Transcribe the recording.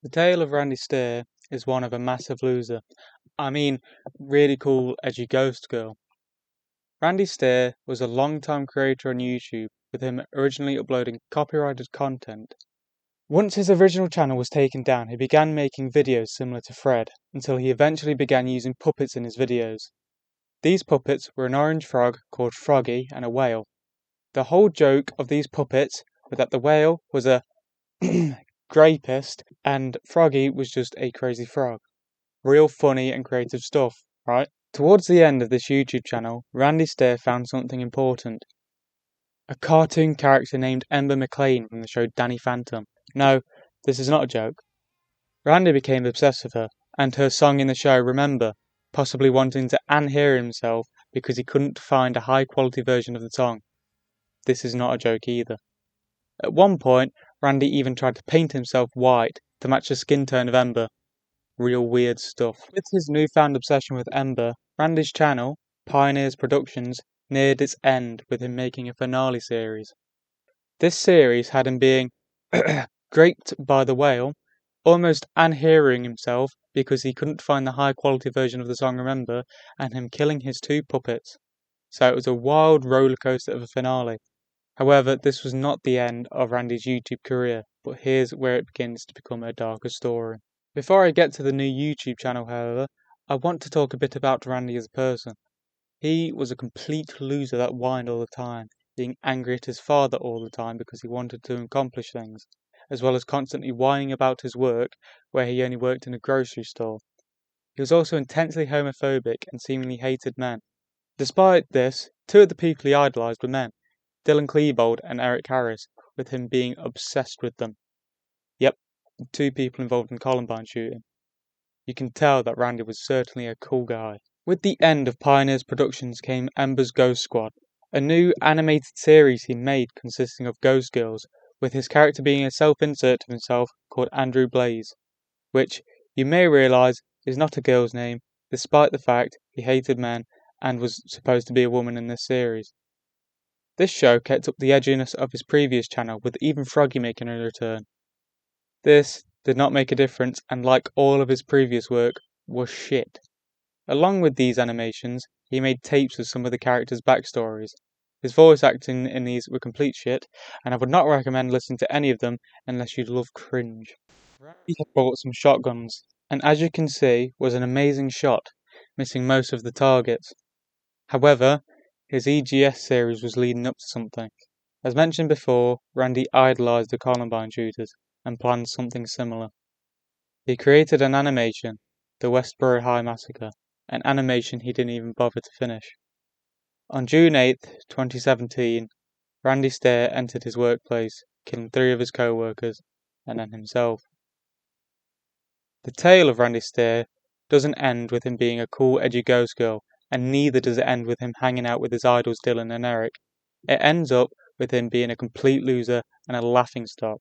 The tale of Randy Stair is one of a massive loser. I mean, really cool, edgy ghost girl. Randy Stair was a long-time creator on YouTube, with him originally uploading copyrighted content. Once his original channel was taken down, he began making videos similar to Fred, until he eventually began using puppets in his videos. These puppets were an orange frog called Froggy and a whale. The whole joke of these puppets was that the whale was a grapist and Froggy was just a crazy frog. Real funny and creative stuff, right? Towards the end of this YouTube channel, Randy Stair found something important. A cartoon character named Ember McLean from the show Danny Phantom. No, this is not a joke. Randy became obsessed with her, and her song in the show Remember, possibly wanting to unhear himself because he couldn't find a high quality version of the song. This is not a joke either. At one point, Randy even tried to paint himself white to match the skin tone of Ember. Real weird stuff. With his newfound obsession with Ember, Randy's channel, Pioneers Productions, neared its end with him making a finale series. This series had him being graped by the whale, almost unhearing himself because he couldn't find the high quality version of the song Remember, and him killing his two puppets. So it was a wild roller coaster of a finale. However, this was not the end of Randy's YouTube career, but here's where it begins to become a darker story. Before I get to the new YouTube channel, however, I want to talk a bit about Randy as a person. He was a complete loser that whined all the time, being angry at his father all the time because he wanted to accomplish things, as well as constantly whining about his work, where he only worked in a grocery store. He was also intensely homophobic and seemingly hated men. Despite this, two of the people he idolized were men, Dylan Klebold and Eric Harris, with him being obsessed with them. Yep, the two people involved in Columbine shooting. You can tell that Randy was certainly a cool guy. With the end of Pioneers Productions came Ember's Ghost Squad, a new animated series he made consisting of ghost girls, with his character being a self-insert of himself called Andrew Blaze, which, you may realise, is not a girl's name, despite the fact he hated men and was supposed to be a woman in this series. This show kept up the edginess of his previous channel, with even Froggy making a return. This did not make a difference, and like all of his previous work, was shit. Along with these animations, he made tapes with some of the characters' backstories. His voice acting in these were complete shit, and I would not recommend listening to any of them unless you love cringe. Randy had bought some shotguns, and as you can see, was an amazing shot, missing most of the targets. However, his EGS series was leading up to something. As mentioned before, Randy idolized the Columbine shooters and planned something similar. He created an animation, the Westboro High Massacre, an animation he didn't even bother to finish. On June 8, 2017, Randy Stair entered his workplace, killing 3 of his co-workers, and then himself. The tale of Randy Stair doesn't end with him being a cool, edgy ghost girl, and neither does it end with him hanging out with his idols Dylan and Eric. It ends up with him being a complete loser and a laughingstock.